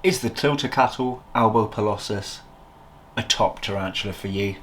Is the Tliltocatl albopilosus a top tarantula for you?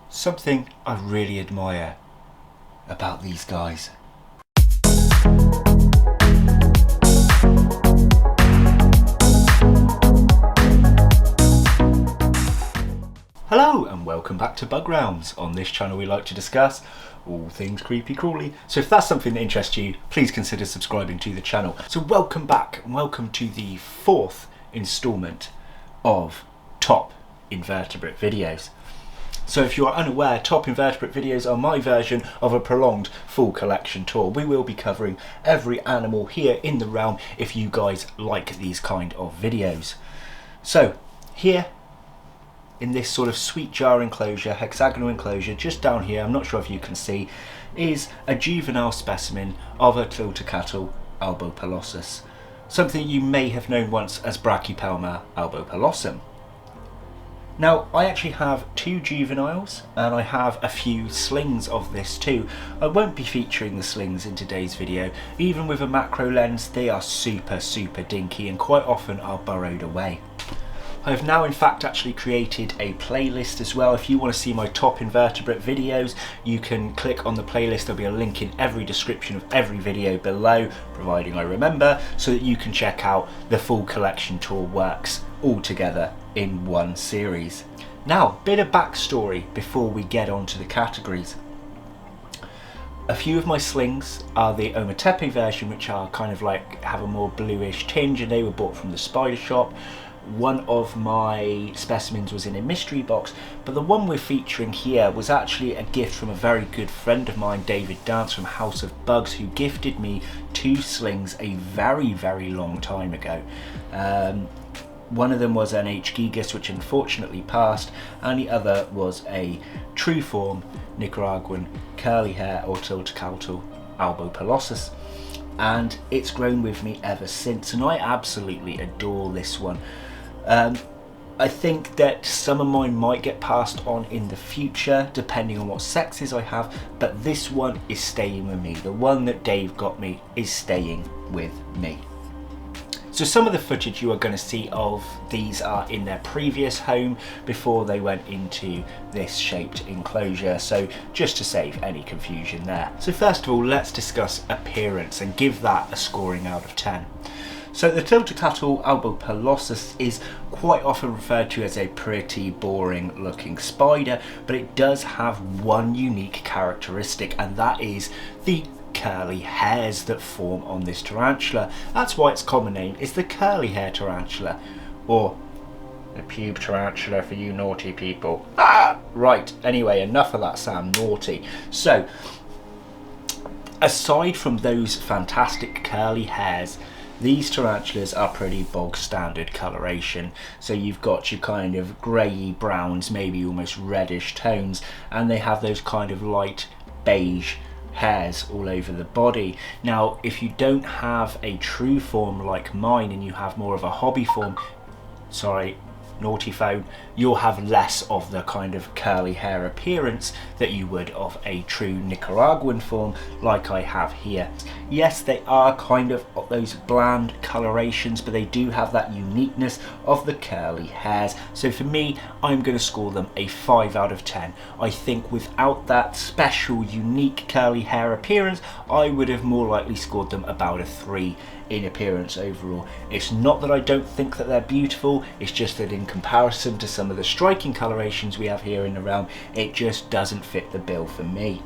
Something I really admire about these guys. Hello and welcome back to Bug Rounds. On this channel we like to discuss all things creepy crawly. So if that's something that interests you, please consider subscribing to the channel. So welcome back and welcome to the fourth instalment of top invertebrate videos. So if you're unaware, top invertebrate videos are my version of a prolonged full collection tour. We will be covering every animal here in the realm if you guys like these kind of videos. So here in this sort of sweet jar enclosure, hexagonal enclosure, just down here, I'm not sure if you can see, is a juvenile specimen of a Tliltocatl albopilosus, something you may have known once as Brachypelma albopilosum. Now, I actually have two juveniles and I have a few slings of this too. I won't be featuring the slings in today's video. Even with a macro lens, they are super dinky and quite often are burrowed away. I have now in fact actually created a playlist as well. If you want to see my top invertebrate videos, you can click on the playlist. There'll be a link in every description of every video below, providing I remember, so that you can check out the full collection tour works all together in one series. Now, bit of backstory before we get on to the categories. A few of my slings are the Ometepe version, which are kind of like have a more bluish tinge, and they were bought from the spider shop. One of my specimens was in a mystery box, but the one we're featuring here was actually a gift from a very good friend of mine, David Dance from House of Bugs, who gifted me two slings a very long time ago. One of them was an H. gigas, which unfortunately passed, and the other was a true form Nicaraguan curly hair or Tliltocatl albopilosus. And it's grown with me ever since, and I absolutely adore this one. I think that some of mine might get passed on in the future depending on what sexes I have, but this one is staying with me. The one that Dave got me is staying with me. So some of the footage you are going to see of these are in their previous home before they went into this shaped enclosure, so just to save any confusion there. So first of all, let's discuss appearance and give that a scoring out of 10. So the Tliltocatl albopilosus is quite often referred to as a pretty boring looking spider, but it does have one unique characteristic, and that is the curly hairs that form on this tarantula. That's why its common name is the curly hair tarantula, or the pube tarantula for you naughty people. Right, anyway, enough of that sound naughty. So aside from those fantastic curly hairs, these tarantulas are pretty bog standard coloration. So you've got your kind of greyy browns, maybe almost reddish tones, and they have those kind of light beige hairs all over the body. Now, if you don't have a true form like mine and you have more of a hobby form, sorry, naughty phone, you'll have less of the kind of curly hair appearance that you would of a true Nicaraguan form like I have here. Yes, they are kind of those bland colorations, but they do have that uniqueness of the curly hairs. So for me, I'm going to score them a 5 out of 10. I think without that special unique curly hair appearance, I would have more likely scored them about a 3 in appearance overall. It's not that I don't think that they're beautiful, it's just that in comparison to some of the striking colorations we have here in the realm, it just doesn't fit the bill for me.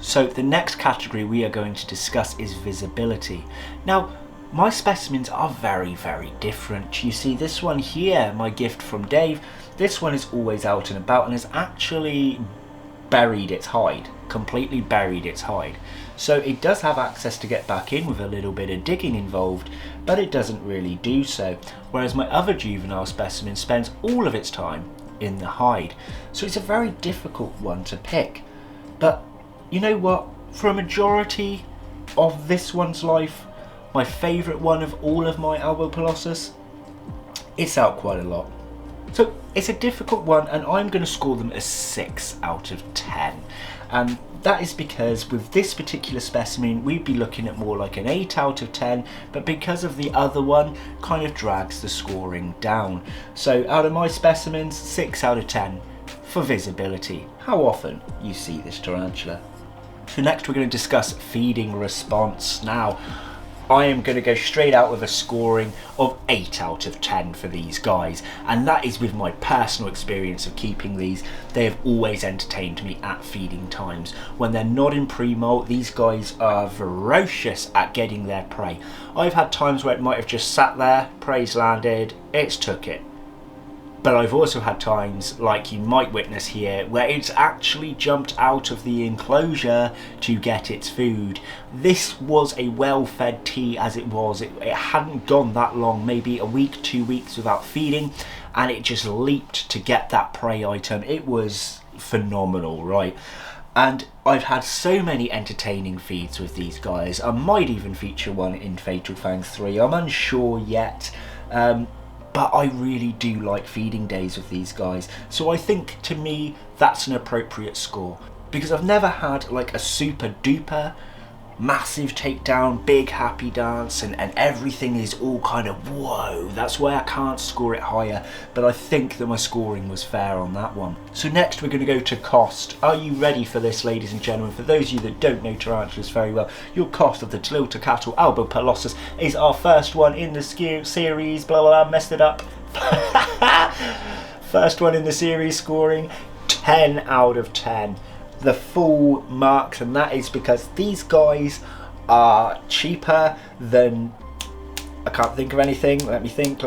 So the next category we are going to discuss is visibility. Now, my specimens are very different. You see this one here, my gift from Dave, this one is always out and about and has actually buried its hide, completely buried its hide. So it does have access to get back in with a little bit of digging involved, but it doesn't really do so. Whereas my other juvenile specimen spends all of its time in the hide. So it's a very difficult one to pick. But you know what? For a majority of this one's life, my favourite one of all of my albopilosus, it's out quite a lot. So it's a difficult one, and I'm going to score them a 6 out of 10. And that is because with this particular specimen, we'd be looking at more like an 8 out of 10, but because of the other one, kind of drags the scoring down. So out of my specimens, 6 out of 10 for visibility. How often you see this tarantula. So next we're going to discuss feeding response. Now, I am going to go straight out with a scoring of 8 out of 10 for these guys, and that is with my personal experience of keeping these. They have always entertained me at feeding times. When they're not in pre-molt, these guys are ferocious at getting their prey. I've had times where it might have just sat there, prey's landed, it's took it. But I've also had times, like you might witness here, where it's actually jumped out of the enclosure to get its food. This was a well-fed T as it was. It hadn't gone that long, maybe a week, 2 weeks without feeding, and it just leaped to get that prey item. It was phenomenal, right? And I've had so many entertaining feeds with these guys. I might even feature one in Fatal Fangs 3. I'm unsure yet. But I really do like feeding days with these guys. So I think, to me, that's an appropriate score. Because I've never had like a super duper massive takedown, big happy dance, and everything is all kind of whoa. That's why I can't score it higher. But I think that my scoring was fair on that one. So next we're going to go to cost. Are you ready for this, ladies and gentlemen? For those of you that don't know tarantulas very well, your cost of the Tliltocatl albopilosus is our first one in the series. Blah blah blah, messed it up. First one in the series, scoring 10 out of 10. The full marks, and that is because these guys are cheaper than, I can't think of anything, let me think.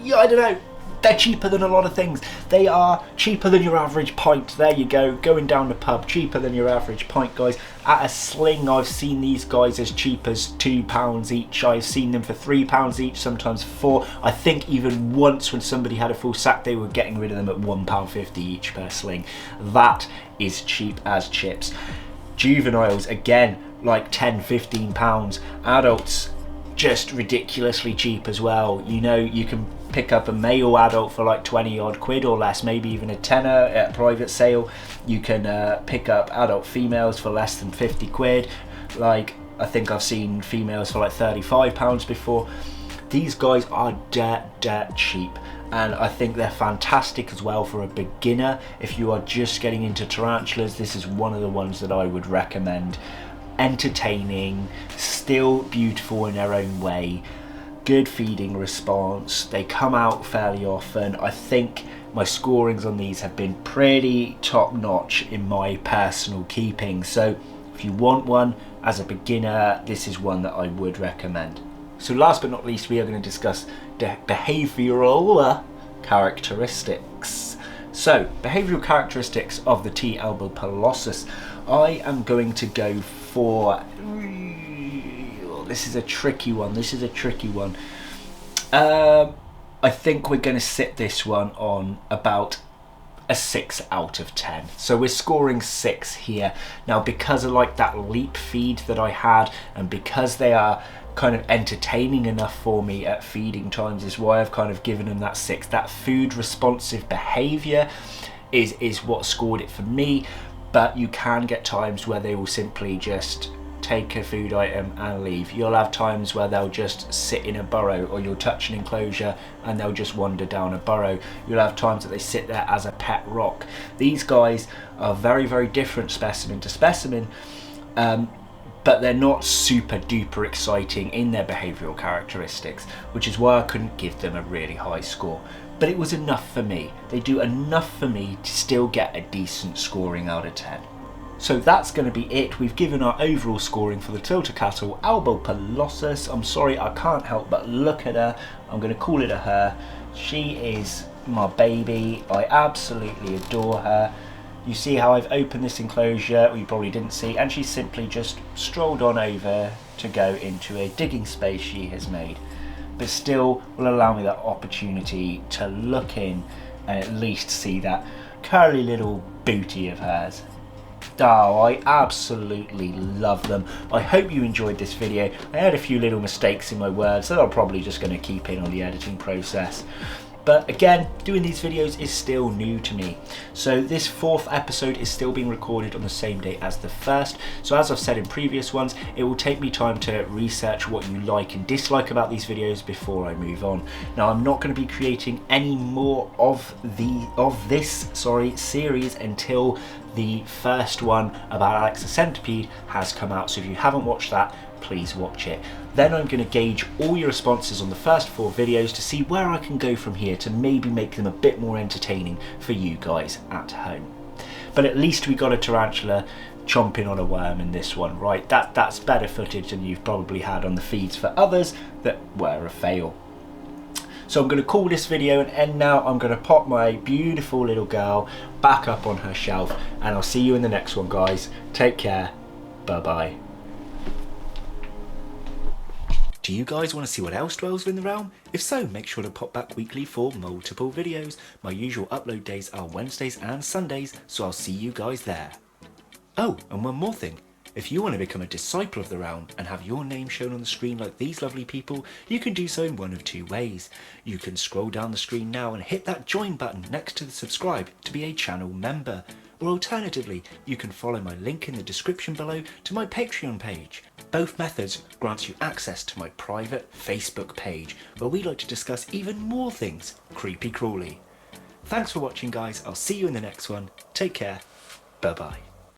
Yeah, I don't know. They're cheaper than a lot of things. They are cheaper than your average pint. There you go, going down the pub, cheaper than your average pint, guys. At a sling, I've seen these guys as cheap as £2 each. I've seen them for £3 each, sometimes 4. I think even once when somebody had a full sack, they were getting rid of them at £1.50 each per sling. That is cheap as chips. Juveniles, again, like £10–15. Adults, just ridiculously cheap as well. You know, you can pick up a male adult for like 20 odd quid or less, maybe even a tenner at a private sale. You can pick up adult females for less than 50 quid. Like, I think I've seen females for like £35 before. These guys are dirt cheap, and I think they're fantastic as well for a beginner. If you are just getting into tarantulas, this is one of the ones that I would recommend. Entertaining, still beautiful in their own way, good feeding response. They come out fairly often. I think my scorings on these have been pretty top notch in my personal keeping. So if you want one as a beginner, this is one that I would recommend. So last but not least, we are going to discuss the behavioural characteristics. So behavioural characteristics of the T. albopilosus. I am going to go for, this is a tricky one. I think we're going to sit this one on about a 6 out of 10. So we're scoring 6 here. Now, because of like that leap feed that I had, and because they are kind of entertaining enough for me at feeding times, is why I've kind of given them that 6. That food responsive behavior is what scored it for me. But you can get times where they will simply just take a food item and leave. You'll have times where they'll just sit in a burrow, or you'll touch an enclosure and they'll just wander down a burrow. You'll have times that they sit there as a pet rock. These guys are very, very different specimen to specimen, but they're not super duper exciting in their behavioural characteristics, which is why I couldn't give them a really high score. But it was enough for me. They do enough for me to still get a decent scoring out of 10. So that's going to be it. We've given our overall scoring for the Tliltocatl albopilosus. I'm sorry, I can't help but look at her. I'm going to call it a her. She is my baby. I absolutely adore her. You see how I've opened this enclosure, well, you probably didn't see, and she simply just strolled on over to go into a digging space she has made. But still will allow me that opportunity to look in and at least see that curly little booty of hers. Oh, I absolutely love them. I hope you enjoyed this video. I had a few little mistakes in my words that I'm probably just going to keep in on the editing process. But again, doing these videos is still new to me. So this 4th episode is still being recorded on the same day as the 1st. So as I've said in previous ones, it will take me time to research what you like and dislike about these videos before I move on. Now, I'm not going to be creating any more of this series until the first one about Alex the Centipede has come out. So if you haven't watched that, please watch it. Then I'm going to gauge all your responses on the first 4 videos to see where I can go from here to maybe make them a bit more entertaining for you guys at home. But at least we got a tarantula chomping on a worm in this one, right? That's better footage than you've probably had on the feeds for others that were a fail. So I'm going to call this video an end now. I'm going to pop my beautiful little girl back up on her shelf, and I'll see you in the next one, guys. Take care. Bye bye. Do you guys want to see what else dwells within the realm? If so, make sure to pop back weekly for multiple videos. My usual upload days are Wednesdays and Sundays, so I'll see you guys there. Oh, and one more thing. If you want to become a disciple of the realm and have your name shown on the screen like these lovely people, you can do so in one of 2 ways. You can scroll down the screen now and hit that join button next to the subscribe to be a channel member. Or alternatively, you can follow my link in the description below to my Patreon page. Both methods grant you access to my private Facebook page, where we like to discuss even more things creepy crawly. Thanks for watching, guys. I'll see you in the next one. Take care. Bye bye.